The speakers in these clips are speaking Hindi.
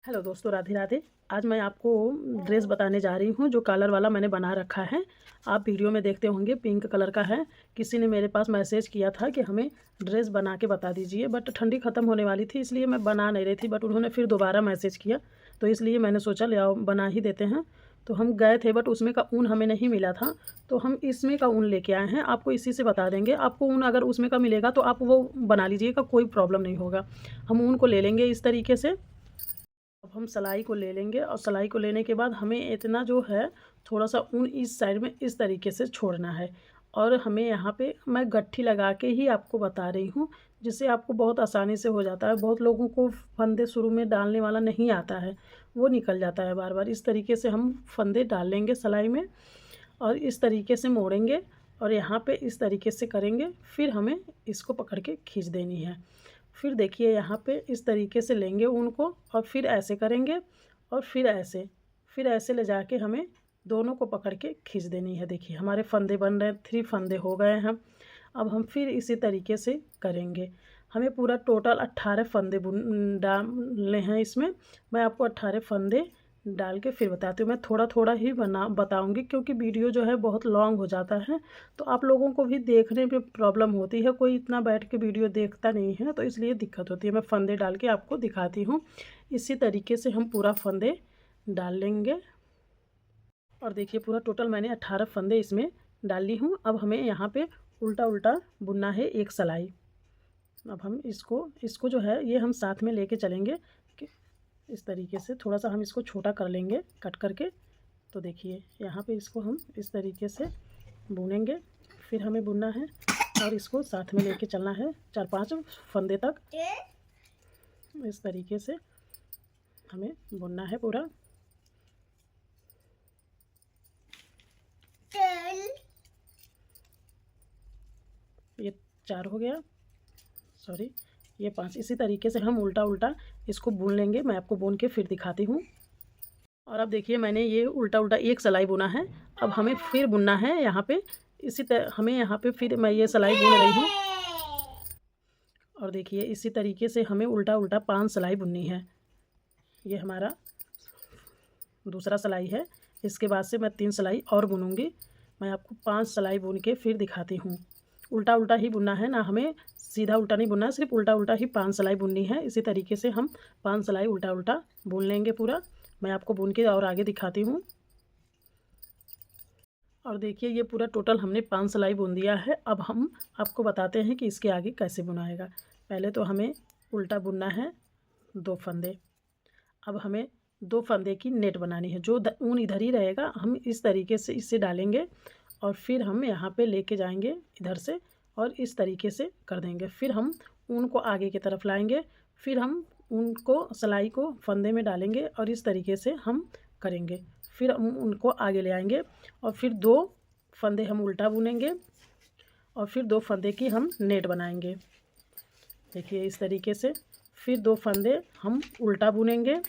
हेलो दोस्तों, राधे राधे। आज मैं आपको ड्रेस बताने जा रही हूँ जो कलर वाला मैंने बना रखा है। आप वीडियो में देखते होंगे पिंक कलर का है। किसी ने मेरे पास मैसेज किया था कि हमें ड्रेस बना के बता दीजिए, बट ठंडी ख़त्म होने वाली थी इसलिए मैं बना नहीं रही थी, बट उन्होंने फिर दोबारा मैसेज किया तो इसलिए मैंने सोचा ले आओ बना ही देते हैं। तो हम गए थे बट उसमें का ऊन हमें नहीं मिला था, तो हम इसमें का ऊन लेके आए हैं। आपको इसी से बता देंगे। आपको ऊन अगर उसमें का मिलेगा तो आप वो बना लीजिएगा, कोई प्रॉब्लम नहीं होगा। हम ऊन को ले लेंगे इस तरीके से। अब हम सिलाई को ले लेंगे और सिलाई को लेने के बाद हमें इतना जो है थोड़ा सा ऊन इस साइड में इस तरीके से छोड़ना है। और हमें यहाँ पे मैं गट्ठी लगा के ही आपको बता रही हूँ, जिससे आपको बहुत आसानी से हो जाता है। बहुत लोगों को फंदे शुरू में डालने वाला नहीं आता है, वो निकल जाता है बार बार। इस तरीके से हम फंदे डाल लेंगे सिलाई में और इस तरीके से मोड़ेंगे और यहाँ पे इस तरीके से करेंगे। फिर हमें इसको पकड़ के खींच देनी है। फिर देखिए यहाँ पे इस तरीके से लेंगे ऊन को और फिर ऐसे करेंगे और फिर ऐसे ले जाके हमें दोनों को पकड़ के खींच देनी है। देखिए हमारे फंदे बन रहे हैं, 3 फंदे हो गए हैं। अब हम फिर इसी तरीके से करेंगे। हमें पूरा टोटल 18 फंदे डालने हैं इसमें। मैं आपको 18 फंदे डाल के फिर बताती हूँ। मैं थोड़ा थोड़ा ही बताऊँगी क्योंकि वीडियो जो है बहुत लॉन्ग हो जाता है, तो आप लोगों को भी देखने में प्रॉब्लम होती है। कोई इतना बैठ के वीडियो देखता नहीं है, तो इसलिए दिक्कत होती है। मैं फंदे डाल के आपको दिखाती हूँ। इसी तरीके से हम पूरा फंदे डाल लेंगे और देखिए पूरा टोटल मैंने 18 फंदे इसमें डाल ली हूँ। अब हमें यहाँ पे उल्टा उल्टा बुनना है एक सिलाई। अब हम इसको जो है ये हम साथ में लेके चलेंगे कि इस तरीके से थोड़ा सा हम इसको छोटा कर लेंगे कट करके। तो देखिए यहाँ पे इसको हम इस तरीके से बुनेंगे। फिर हमें बुनना है और इसको साथ में लेके चलना है 4-5 फंदे तक। इस तरीके से हमें बुनना है पूरा। ये 4 हो गया, सॉरी ये 5। इसी तरीके से हम उल्टा उल्टा इसको बुन लेंगे। मैं आपको बुन के फिर दिखाती हूँ। और अब देखिए मैंने ये उल्टा उल्टा एक सिलाई बुना है। अब हमें फिर बुनना है यहाँ पे इसी तरह। हमें यहाँ पे फिर मैं ये सिलाई बुन रही हूँ और देखिए इसी तरीके से हमें उल्टा उल्टा 5 सिलाई बुननी है। ये हमारा दूसरा सिलाई है। इसके बाद से मैं 3 सिलाई और बुनूंगी। मैं आपको 5 सिलाई बुन के फिर दिखाती हूँ। उल्टा उल्टा ही बुनना है ना, हमें सीधा उल्टा नहीं बुनना है, सिर्फ उल्टा उल्टा ही 5 सिलाई बुननी है। इसी तरीके से हम 5 सिलाई उल्टा उल्टा बुन लेंगे पूरा। मैं आपको बुन के और आगे दिखाती हूँ। और देखिए ये पूरा टोटल हमने 5 सिलाई बुन दिया है। अब हम आपको बताते हैं कि इसके आगे कैसे बुनाएगा। पहले तो हमें उल्टा बुनना है 2 फंदे। अब हमें 2 फंदे की नेट बनानी है। जो ऊन इधर ही रहेगा हम इस तरीके से इसे डालेंगे और फिर हम यहाँ पे लेके जाएंगे इधर से और इस तरीके से कर देंगे। फिर हम ऊन को आगे की तरफ लाएंगे। फिर हम ऊन को सिलाई को फंदे में डालेंगे और इस तरीके से हम करेंगे। फिर हम उनको आगे ले आएंगे और फिर 2 फंदे हम उल्टा बुनेंगे और फिर 2 फंदे की हम नेट बनाएंगे। देखिए इस तरीके से फिर 2 फंदे हम उल्टा बुनेंगे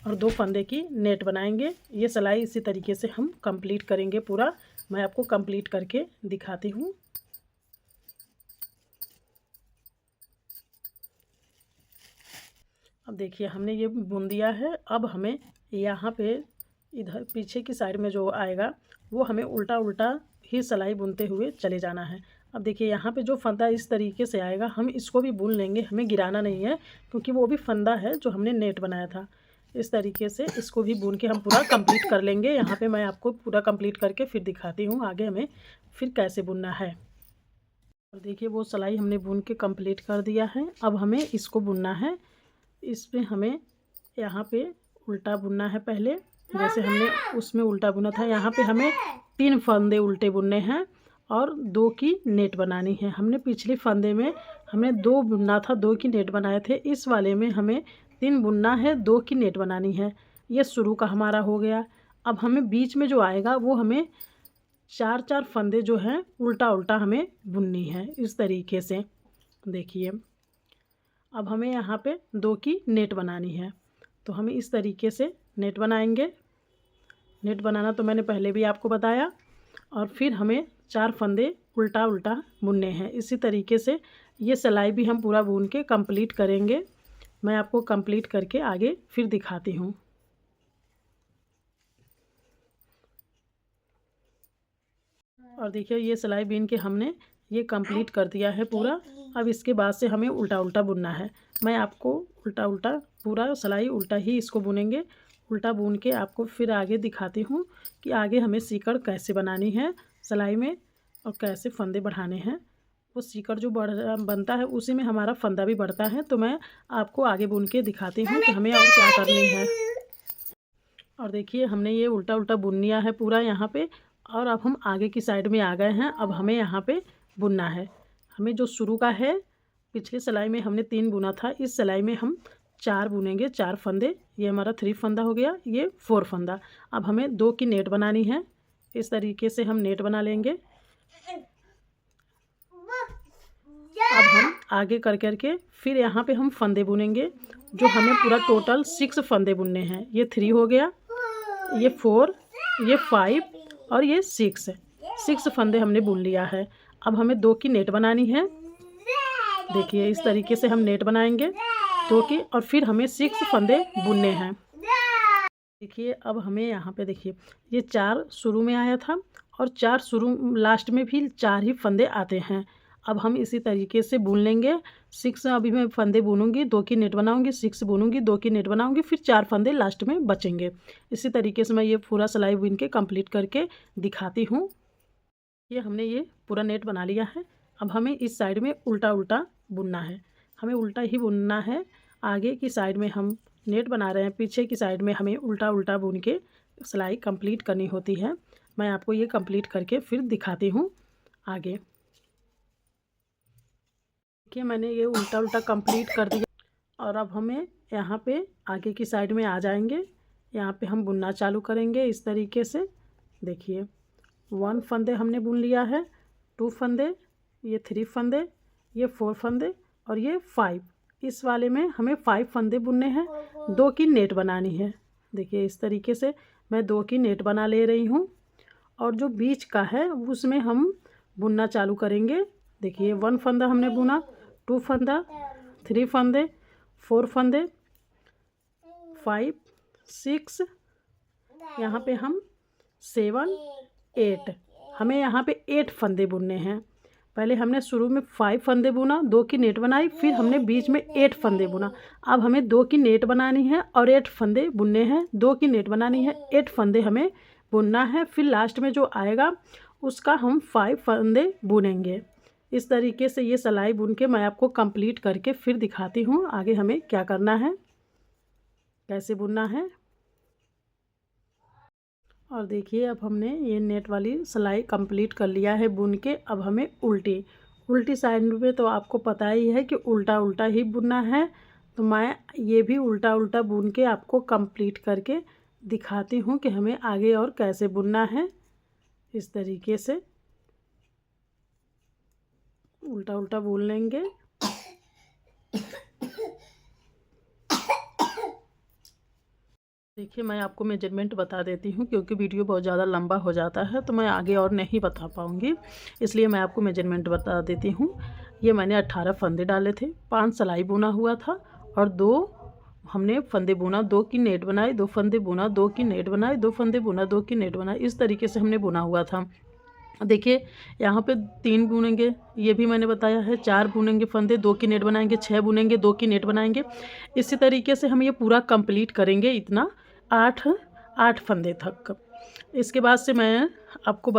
और 2 फंदे की नेट बनाएंगे। ये सिलाई इसी तरीके से हम कंप्लीट करेंगे पूरा। मैं आपको कंप्लीट करके दिखाती हूँ। अब देखिए हमने ये बुन दिया है। अब हमें यहाँ पे इधर पीछे की साइड में जो आएगा वो हमें उल्टा उल्टा ही सिलाई बुनते हुए चले जाना है। अब देखिए यहाँ पे जो फंदा इस तरीके से आएगा हम इसको भी बुन लेंगे, हमें गिराना नहीं है क्योंकि वो भी फंदा है जो हमने नेट बनाया था। इस तरीके से इसको भी बुन के हम पूरा कंप्लीट कर लेंगे। यहाँ पे मैं आपको पूरा कंप्लीट करके फिर दिखाती हूँ आगे हमें फिर कैसे बुनना है। और देखिए वो सिलाई हमने बुन के कंप्लीट कर दिया है। अब हमें इसको बुनना है। इसमें हमें यहाँ पे उल्टा बुनना है पहले, जैसे हमने उसमें उल्टा बुना था। यहाँ पे हमें 3 फंदे उल्टे बुनने हैं और 2 की नेट बनानी है। हमने पिछले फंदे में हमने 2 बुनना था, 2 की नेट बनाए थे। इस वाले में हमें 3 बुनना है, 2 की नेट बनानी है। ये शुरू का हमारा हो गया। अब हमें बीच में जो आएगा वो हमें 4-4 फंदे जो हैं उल्टा उल्टा हमें बुननी है इस तरीके से। देखिए अब हमें यहाँ पे 2 की नेट बनानी है, तो हमें इस तरीके से नेट बनाएंगे। नेट बनाना तो मैंने पहले भी आपको बताया। और फिर हमें 4 फंदे उल्टा उल्टा बुनने हैं। इसी तरीके से ये सिलाई भी हम पूरा बुन के कंप्लीट करेंगे। मैं आपको कंप्लीट करके आगे फिर दिखाती हूँ। और देखिए ये सिलाई बीन के हमने ये कंप्लीट कर दिया है पूरा। अब इसके बाद से हमें उल्टा उल्टा बुनना है। मैं आपको उल्टा उल्टा पूरा सिलाई उल्टा ही इसको बुनेंगे। उल्टा बुन के आपको फिर आगे दिखाती हूँ कि आगे हमें सीकड़ कैसे बनानी है सिलाई में और कैसे फंदे बढ़ाने हैं। वो सीकड़ जो बनता है उसी में हमारा फंदा भी बढ़ता है। तो मैं आपको आगे बुन के दिखाती हूँ कि हमें और क्या करनी है। और देखिए हमने ये उल्टा उल्टा बुन लिया है पूरा यहाँ पे। और अब हम आगे की साइड में आ गए हैं। अब हमें यहाँ पे बुनना है। हमें जो शुरू का है, पिछली सिलाई में हमने 3 बुना था, इस सिलाई में हम 4 बुनेंगे, 4 फंदे। ये हमारा 3 फंदा हो गया, ये 4 फंदा। अब हमें 2 की नेट बनानी है। इस तरीके से हम नेट बना लेंगे। अब हम आगे कर करके फिर यहाँ पे हम फंदे बुनेंगे, जो हमें पूरा टोटल 6 फंदे बुनने हैं। ये 3 हो गया, ये 4, ये 5 और ये 6 फंदे हमने बुन लिया है। अब हमें 2 की नेट बनानी है। देखिए इस तरीके से हम नेट बनाएंगे 2 की, और फिर हमें 6 फंदे बुनने हैं। देखिए अब हमें यहाँ पे देखिए ये 4 शुरू में आया था और 4 शुरू लास्ट में भी 4 ही फंदे आते हैं। अब हम इसी तरीके से बुन लेंगे। 6 अभी मैं फंदे बुनूंगी, 2 की नेट बनाऊंगी, 6 बुनूंगी, 2 की नेट बनाऊंगी, फिर 4 फंदे लास्ट में बचेंगे। इसी तरीके से मैं ये पूरा सिलाई बुन के कंप्लीट करके दिखाती हूँ। ये हमने ये पूरा नेट बना लिया है। अब हमें इस साइड में उल्टा उल्टा बुनना है। हमें उल्टा ही बुनना है। आगे की साइड में हम नेट बना रहे हैं, पीछे की साइड में हमें उल्टा उल्टा बुन के सिलाई कंप्लीट करनी होती है। मैं आपको ये कंप्लीट करके फिर दिखाती हूँ आगे। देखिए मैंने ये उल्टा उल्टा कंप्लीट कर दिया। और अब हमें यहाँ पे आगे की साइड में आ जाएंगे। यहाँ पे हम बुनना चालू करेंगे इस तरीके से। देखिए 1 फंदे हमने बुन लिया है, 2 फंदे, ये 3 फंदे, ये 4 फंदे और ये 5। इस वाले में हमें 5 फंदे बुनने हैं, 2 की नेट बनानी है। देखिए इस तरीके से मैं 2 की नेट बना ले रही हूँ। और जो बीच का है उसमें हम बुनना चालू करेंगे। देखिए 1 फंदा हमने बुना, 2 फंदा, 3 फंदे, 4 फंदे, 5, 6, यहाँ पे हम 7, 8, हमें यहाँ पे 8 फंदे बुनने हैं। पहले हमने शुरू में 5 फंदे बुना, 2 की नेट बनाई, फिर हमने बीच में 8 फंदे बुना। अब हमें 2 की नेट बनानी है और 8 फंदे बुनने हैं। 2 की नेट बनानी है, 8 फंदे हमें बुनना है। फिर लास्ट में जो आएगा उसका हम 5 फंदे बुनेंगे। इस तरीके से ये सिलाई बुन के मैं आपको कंप्लीट करके फिर दिखाती हूँ आगे हमें क्या करना है, कैसे बुनना है। और देखिए अब हमने ये नेट वाली सिलाई कंप्लीट कर लिया है बुन के। अब हमें उल्टी साइड में तो आपको पता ही है कि उल्टा उल्टा ही बुनना है। तो मैं ये भी उल्टा उल्टा बुन के आपको कंप्लीट करके दिखाती हूँ कि हमें आगे और कैसे बुनना है। इस तरीके से उल्टा उल्टा बुन लेंगे। देखिए मैं आपको मेजरमेंट बता देती हूँ, क्योंकि वीडियो बहुत ज़्यादा लंबा हो जाता है तो मैं आगे और नहीं बता पाऊँगी, इसलिए मैं आपको मेजरमेंट बता देती हूँ। ये मैंने 18 फंदे डाले थे, 5 सिलाई बुना हुआ था और 2 हमने फंदे बुना, 2 की नेट बनाई, 2 फंदे बुना, 2 की नेट बनाई, 2 फंदे बुना, 2 की नेट बनाई। इस तरीके से हमने बुना हुआ था। देखिए यहाँ पे 3 बुनेंगे, ये भी मैंने बताया है। 4 बुनेंगे फंदे, 2 की नेट बनाएंगे, 6 बुनेंगे, 2 की नेट बनाएंगे। इसी तरीके से हम ये पूरा कंप्लीट करेंगे, इतना 8 फंदे तक। इसके बाद से मैं आपको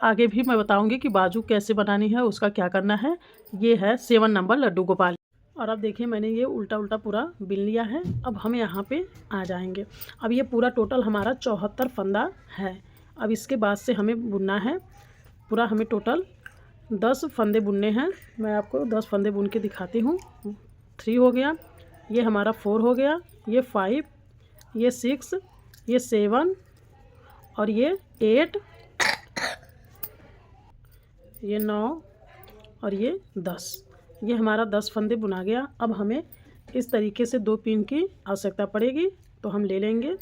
आगे भी मैं बताऊंगी कि बाजू कैसे बनानी है, उसका क्या करना है। ये है 7 नंबर लड्डू गोपाल। और अब देखिए मैंने ये उल्टा उल्टा पूरा बिन लिया है। अब हम यहाँ पे आ जाएंगे। अब ये पूरा टोटल हमारा 74 फंदा है। अब इसके बाद से हमें बुनना है पूरा, हमें टोटल 10 फंदे बुनने हैं। मैं आपको 10 फंदे बुन के दिखाती हूँ। 3 हो गया, ये हमारा 4 हो गया, ये 5, ये 6, ये 7 और ये 8, ये 9 और ये 10। ये हमारा 10 फंदे बुना गया। अब हमें इस तरीके से 2 पिन की आवश्यकता पड़ेगी, तो हम ले लेंगे।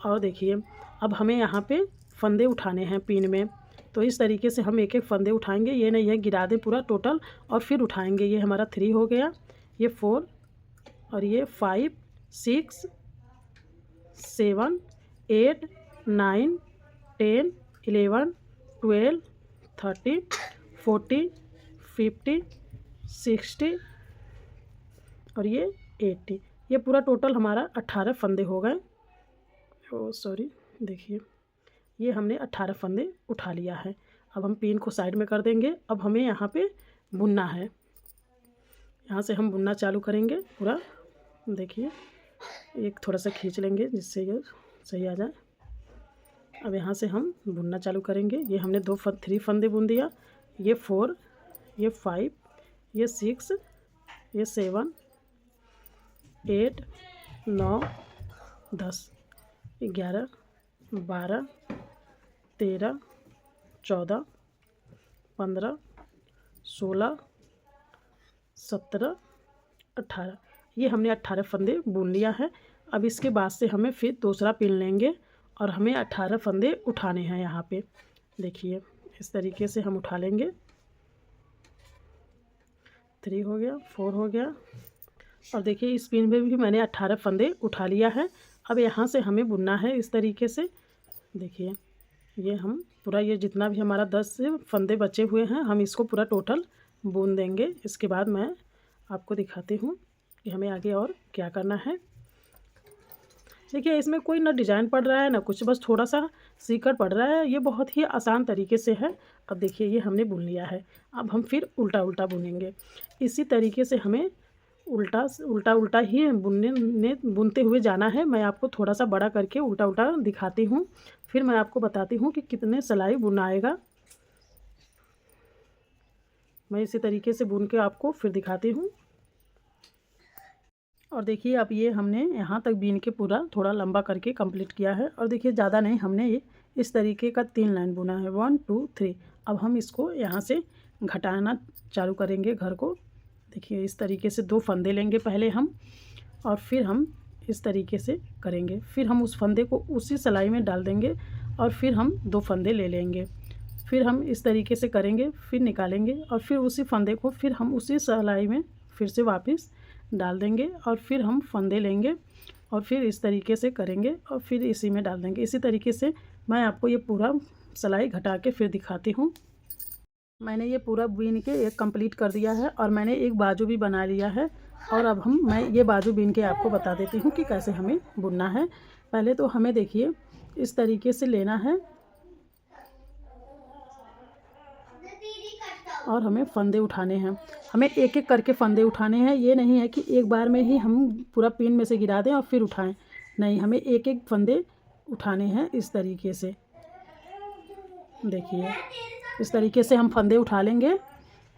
और देखिए अब हमें यहाँ पे फंदे उठाने हैं पिन में, तो इस तरीके से हम एक एक फंदे उठाएंगे। ये नहीं है गिरा दें पूरा टोटल और फिर उठाएंगे। ये हमारा 3 हो गया, ये 4 और ये 5 6 7 8 9 10 11 12 13 14 50 60 और ये 80। ये पूरा टोटल हमारा 18 फंदे हो गए। ओ सॉरी, देखिए ये हमने 18 फंदे उठा लिया है। अब हम पिन को साइड में कर देंगे। अब हमें यहाँ पे बुनना है। यहाँ से हम बुनना चालू करेंगे पूरा। देखिए एक थोड़ा सा खींच लेंगे जिससे ये सही आ जाए। अब यहाँ से हम बुनना चालू करेंगे। ये हमने 3 फंदे बुन दिया। ये 4, ये 5, ये 6, ये 7 8 9 10 11 12 13 14 15 16 17 18। ये हमने 18 फंदे बुन लिया है। अब इसके बाद से हमें फिर दूसरा पिन लेंगे और हमें 18 फंदे उठाने हैं यहाँ पे। देखिए इस तरीके से हम उठा लेंगे। 3 हो गया, 4 हो गया और देखिए इस पिन में भी मैंने 18 फंदे उठा लिया है। अब यहाँ से हमें बुनना है इस तरीके से। देखिए ये हम पूरा, ये जितना भी हमारा 10 फंदे बचे हुए हैं हम इसको पूरा टोटल बुन देंगे। इसके बाद मैं आपको दिखाती हूँ कि हमें आगे और क्या करना है। देखिए इसमें कोई ना डिज़ाइन पड़ रहा है ना कुछ, बस थोड़ा सा सीकर पड़ रहा है। ये बहुत ही आसान तरीके से है। अब देखिए ये हमने बुन लिया है। अब हम फिर उल्टा उल्टा बुनेंगे। इसी तरीके से हमें उल्टा ही बुनते हुए जाना है। मैं आपको थोड़ा सा बड़ा करके उल्टा उल्टा दिखाती हूँ, फिर मैं आपको बताती हूँ कि कितने सिलाई बुना आएगा। मैं इसी तरीके से बुन के आपको फिर दिखाती हूँ। और देखिए अब ये हमने यहाँ तक बीन के पूरा थोड़ा लंबा करके कंप्लीट किया है। और देखिए ज़्यादा नहीं, हमने ये इस तरीके का 3 लाइन बुना है, 1 2 3। अब हम इसको यहाँ से घटाना चालू करेंगे घर को। देखिए इस तरीके से 2 फंदे लेंगे पहले हम, और फिर हम इस तरीके से करेंगे। फिर हम उस फंदे को उसी सिलाई में डाल देंगे और फिर हम 2 फंदे ले लेंगे। फिर हम इस तरीके से करेंगे, फिर निकालेंगे और फिर उसी फंदे को फिर हम उसी सिलाई में फिर से वापस डाल देंगे और फिर हम फंदे लेंगे और फिर इस तरीके से करेंगे और फिर इसी में डाल देंगे। इसी तरीके से मैं आपको ये पूरा सिलाई घटा के फिर दिखाती हूँ। मैंने ये पूरा बीन के एक कंप्लीट कर दिया है और मैंने एक बाजू भी बना लिया है। और अब मैं ये बाजू बीन के आपको बता देती हूँ कि कैसे हमें बुनना है। पहले तो हमें देखिए इस तरीके से लेना है और हमें फंदे उठाने हैं। हमें एक एक करके फंदे उठाने हैं। ये नहीं है कि एक बार में ही हम पूरा पिन में से गिरा दें और फिर उठाएं, नहीं, हमें एक एक फंदे उठाने हैं इस तरीके से। देखिए इस तरीके से हम फंदे उठा लेंगे।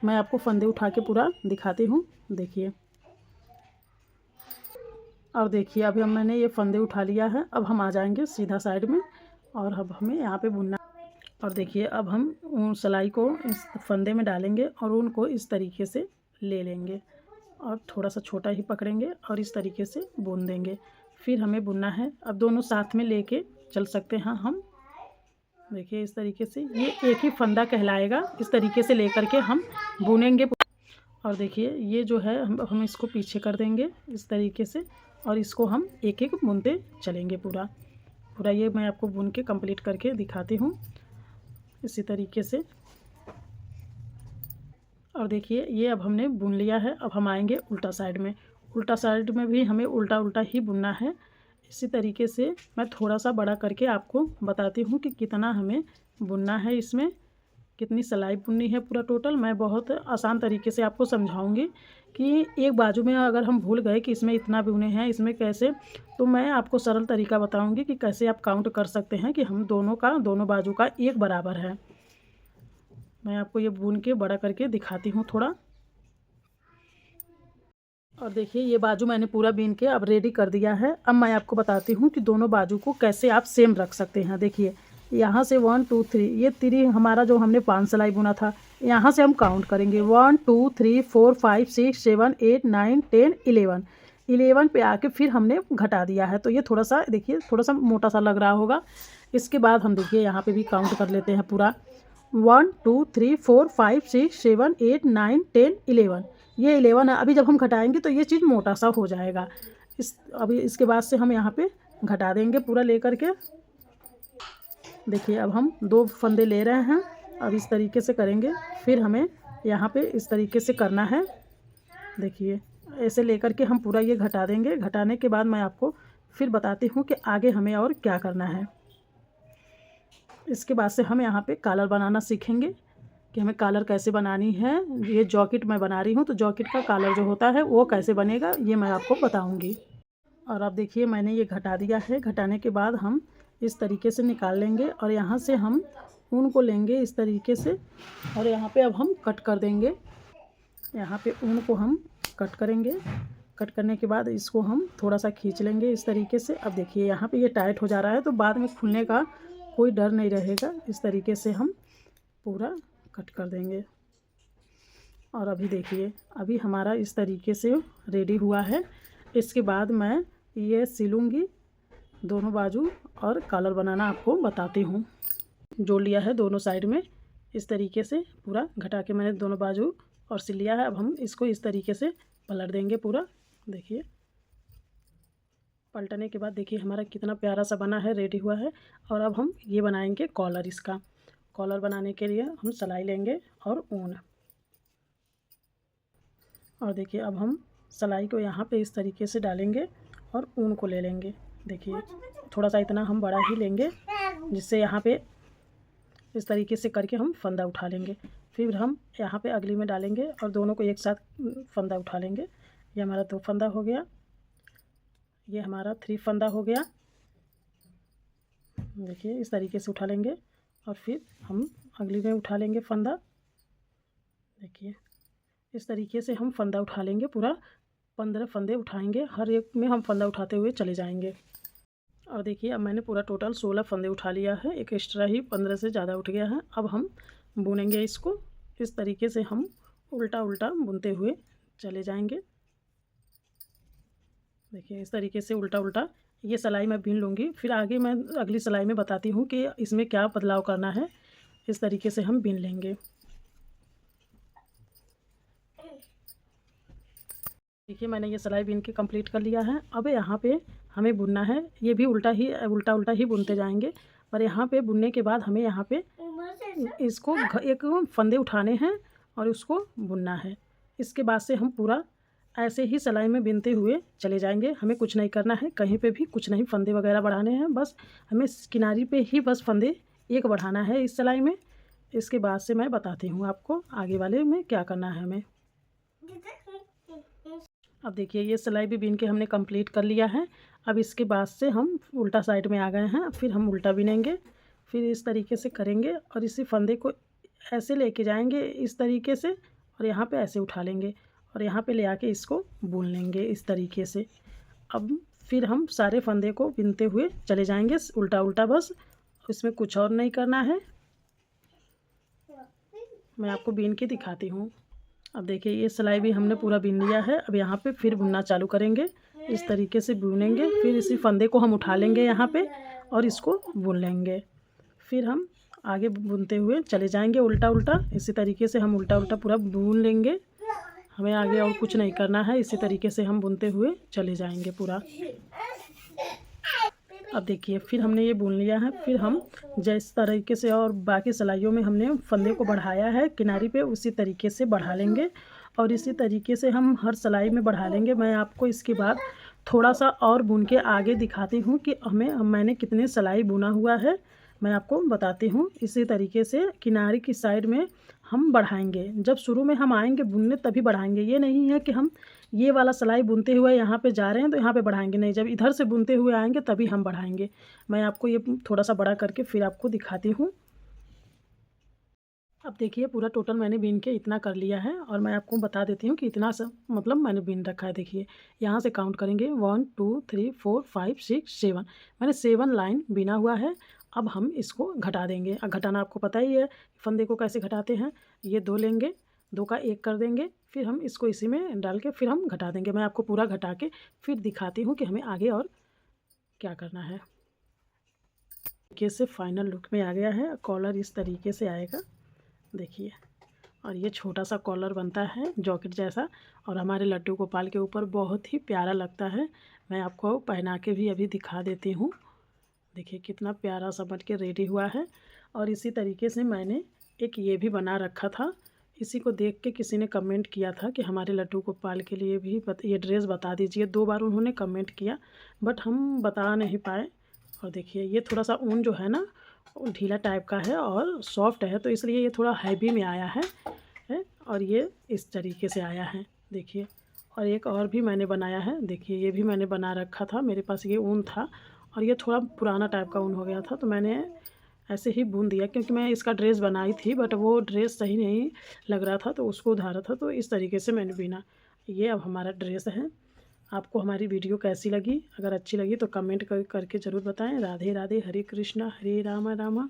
मैं आपको फंदे उठा के पूरा दिखाती हूँ। देखिए और देखिए अभी मैंने ये फंदे उठा लिया है। अब हम आ जाएंगे सीधा साइड में और अब हमें यहाँ पे बुनना। और देखिए अब हम ऊन सिलाई को इस फंदे में डालेंगे और ऊन को इस तरीके से ले लेंगे और थोड़ा सा छोटा ही पकड़ेंगे और इस तरीके से बुन देंगे। फिर हमें बुनना है। अब दोनों साथ में लेके चल सकते हैं हम। देखिए इस तरीके से ये एक ही फंदा कहलाएगा। इस तरीके से लेकर के हम बुनेंगे। और देखिए ये जो है हम इसको पीछे कर देंगे इस तरीके से और इसको हम एक एक बुनते चलेंगे पूरा। ये मैं आपको बुन के कंप्लीट करके दिखाती हूँ इसी तरीके से। और देखिए ये अब हमने बुन लिया है। अब हम आएंगे उल्टा साइड में। उल्टा साइड में भी हमें उल्टा उल्टा ही बुनना है। इसी तरीके से मैं थोड़ा सा बड़ा करके आपको बताती हूँ कि कितना हमें बुनना है, इसमें कितनी सिलाई बुननी है पूरा टोटल। मैं बहुत आसान तरीके से आपको समझाऊंगी कि एक बाजू में अगर हम भूल गए कि इसमें इतना बुने हैं, इसमें कैसे, तो मैं आपको सरल तरीका बताऊंगी कि कैसे आप काउंट कर सकते हैं कि हम दोनों बाजू का एक बराबर है। मैं आपको ये बुन के बड़ा करके दिखाती हूँ थोड़ा। और देखिए ये बाजू मैंने पूरा बीन के अब रेडी कर दिया है। अब मैं आपको बताती हूँ कि दोनों बाजू को कैसे आप सेम रख सकते हैं। देखिए यहाँ से 1 2 3, ये 3 हमारा जो हमने 5 सिलाई बुना था, यहाँ से हम काउंट करेंगे 1 2 3 4 5 6 7 8 9 10 11 पे आके फिर हमने घटा दिया है। तो ये थोड़ा सा देखिए थोड़ा सा मोटा सा लग रहा होगा। इसके बाद हम देखिए यहाँ पे भी काउंट कर लेते हैं पूरा 1 2 3 4 5 6 7 8 9 10 11। ये 11 है। अभी जब हम घटाएंगे तो ये चीज़ मोटा सा हो जाएगा। अभी इसके बाद से हम यहाँ पे घटा देंगे पूरा लेकर के। देखिए अब हम 2 फंदे ले रहे हैं। अब इस तरीके से करेंगे, फिर हमें यहाँ पे इस तरीके से करना है। देखिए ऐसे लेकर के हम पूरा ये घटा देंगे। घटाने के बाद मैं आपको फिर बताती हूँ कि आगे हमें और क्या करना है। इसके बाद से हम यहाँ पे कॉलर बनाना सीखेंगे कि हमें कॉलर कैसे बनानी है। ये जॉकेट मैं बना रही हूँ, तो जॉकेट का कॉलर जो होता है वो कैसे बनेगा ये मैं आपको बताऊँगी। और अब देखिए मैंने ये घटा दिया है। घटाने के बाद हम इस तरीके से निकाल लेंगे और यहाँ से हम ऊन को लेंगे इस तरीके से, और यहाँ पे अब हम कट कर देंगे। यहाँ पे ऊन को हम कट करेंगे। कट करने के बाद इसको हम थोड़ा सा खींच लेंगे इस तरीके से। अब देखिए यहाँ पे ये टाइट हो जा रहा है, तो बाद में खुलने का कोई डर नहीं रहेगा। इस तरीके से हम पूरा कट कर देंगे। और अभी देखिए अभी हमारा इस तरीके से रेडी हुआ है। इसके बाद मैं ये सिलूँगी दोनों बाजू और कॉलर बनाना आपको बताती हूँ। जोड़ लिया है दोनों साइड में इस तरीके से, पूरा घटा के मैंने दोनों बाजू और सिल लिया है। अब हम इसको इस तरीके से पलट देंगे पूरा। देखिए पलटने के बाद देखिए हमारा कितना प्यारा सा बना है, रेडी हुआ है। और अब हम ये बनाएंगे कॉलर। इसका कॉलर बनाने के लिए हम सिलाई लेंगे और ऊन। और देखिए अब हम सिलाई को यहाँ पे इस तरीके से डालेंगे और ऊन को ले लेंगे। देखिए थोड़ा सा इतना हम बड़ा ही लेंगे, जिससे यहाँ पे इस तरीके से करके हम फंदा उठा लेंगे। फिर हम यहाँ पे अगली में डालेंगे और दोनों को एक साथ फंदा उठा लेंगे। ये हमारा 2 फंदा हो गया, ये हमारा 3 फंदा हो गया। देखिए इस तरीके से उठा लेंगे और फिर हम अगली में उठा लेंगे फंदा। देखिए इस तरीके से हम फंदा उठा लेंगे। पूरा 15 फंदे उठाएंगे, हर एक में हम फंदा उठाते हुए चले जाएंगे। और देखिए अब मैंने पूरा टोटल 16 फंदे उठा लिया है, एक एक्स्ट्रा ही 15 से ज़्यादा उठ गया है। अब हम बुनेंगे इसको। इस तरीके से हम उल्टा उल्टा बुनते हुए चले जाएंगे। देखिए इस तरीके से उल्टा उल्टा ये सिलाई मैं बीन लूँगी, फिर आगे मैं अगली सिलाई में बताती हूँ कि इसमें क्या बदलाव करना है। इस तरीके से हम बीन लेंगे। देखिए मैंने ये सिलाई बीन के कंप्लीट कर लिया है। अब यहाँ पे हमें बुनना है, ये भी उल्टा उल्टा ही बुनते जाएंगे। पर यहाँ पे बुनने के बाद हमें यहाँ पे इसको एक फंदे उठाने हैं और उसको बुनना है। इसके बाद से हम पूरा ऐसे ही सिलाई में बिनते हुए चले जाएंगे। हमें कुछ नहीं करना है, कहीं पे भी कुछ नहीं फंदे वगैरह बढ़ाने हैं, बस हमें किनारी पे ही बस फंदे एक बढ़ाना है इस सिलाई में। इसके बाद से मैं बताती हूँ आपको आगे वाले में क्या करना है हमें। अब देखिए ये सिलाई भी बीन के हमने कंप्लीट कर लिया है। अब इसके बाद से हम उल्टा साइड में आ गए हैं। फिर हम उल्टा बिनेंगे, फिर इस तरीके से करेंगे और इसी फंदे को ऐसे लेके जाएंगे इस तरीके से, और यहाँ पे ऐसे उठा लेंगे और यहाँ पे ले आके इसको बुन लेंगे इस तरीके से। अब फिर हम सारे फंदे को बिनते हुए चले जाएंगे उल्टा उल्टा, बस इसमें कुछ और नहीं करना है। मैं आपको बीन के दिखाती हूँ। अब देखिए ये सिलाई भी हमने पूरा बीन लिया है। अब यहाँ पे फिर बुनना चालू करेंगे, इस तरीके से बुनेंगे। फिर इसी फंदे को हम उठा लेंगे यहाँ पे और इसको बुन लेंगे। फिर हम आगे बुनते हुए चले जाएंगे उल्टा उल्टा। इसी तरीके से हम उल्टा उल्टा पूरा बुन लेंगे। हमें आगे और कुछ नहीं करना है, इसी तरीके से हम बुनते हुए चले जाएंगे पूरा। अब देखिए फिर हमने ये बुन लिया है। फिर हम जिस तरीके से और बाकी सिलाइयों में हमने फंदे को बढ़ाया है किनारी पे, उसी तरीके से बढ़ा लेंगे और इसी तरीके से हम हर सिलाई में बढ़ा लेंगे। मैं आपको इसके बाद थोड़ा सा और बुन के आगे दिखाती हूँ कि मैंने कितने सिलाई बुना हुआ है, मैं आपको बताती हूँ। इसी तरीके से किनारे की साइड में हम बढ़ाएंगे। जब शुरू में हम आएंगे बुनने तभी बढ़ाएंगे। ये नहीं है कि हम ये वाला सिलाई बुनते हुए यहाँ पे जा रहे हैं तो यहाँ पे बढ़ाएंगे, नहीं, जब इधर से बुनते हुए आएंगे तभी हम बढ़ाएंगे। मैं आपको ये थोड़ा सा बड़ा करके फिर आपको दिखाती हूँ। अब देखिए पूरा टोटल मैंने बीन के इतना कर लिया है और मैं आपको बता देती हूँ कि इतना सा मतलब मैंने बीन रखा है। देखिए यहाँ से काउंट करेंगे 1 2 3 4 5 6 7, मैंने 7 लाइन बिना हुआ है। अब हम इसको घटा देंगे। अब घटाना आपको पता ही है फंदे को कैसे घटाते हैं। ये 2 लेंगे, 2 का 1 कर देंगे, फिर हम इसको इसी में डाल के फिर हम घटा देंगे। मैं आपको पूरा घटा के फिर दिखाती हूँ कि हमें आगे और क्या करना है। तरीके से फाइनल लुक में आ गया है। कॉलर इस तरीके से आएगा, देखिए। और ये छोटा सा कॉलर बनता है जॉकेट जैसा, और हमारे लड्डू गोपाल के ऊपर बहुत ही प्यारा लगता है। मैं आपको पहना के भी अभी दिखा देती हूँ। देखिए कितना प्यारा सा बन के रेडी हुआ है। और इसी तरीके से मैंने एक ये भी बना रखा था। इसी को देख के किसी ने कमेंट किया था कि हमारे लड्डू गोपाल के लिए भी ये ड्रेस बता दीजिए। 2 बार उन्होंने कमेंट किया बट हम बता नहीं पाए। और देखिए ये थोड़ा सा ऊन जो है ना ढीला टाइप का है और सॉफ्ट है, तो इसलिए ये थोड़ा हैवी में आया है। और ये इस तरीके से आया है देखिए। और एक और भी मैंने बनाया है, देखिए ये भी मैंने बना रखा था। मेरे पास ये ऊन था और ये थोड़ा पुराना टाइप का ऊन हो गया था, तो मैंने ऐसे ही बुन दिया क्योंकि मैं इसका ड्रेस बनाई थी बट वो ड्रेस सही नहीं लग रहा था तो उसको उधारा था, तो इस तरीके से मैंने बिना। ये अब हमारा ड्रेस है। आपको हमारी वीडियो कैसी लगी? अगर अच्छी लगी तो कमेंट करके ज़रूर बताएं। राधे राधे, हरे कृष्णा हरे रामा रामा।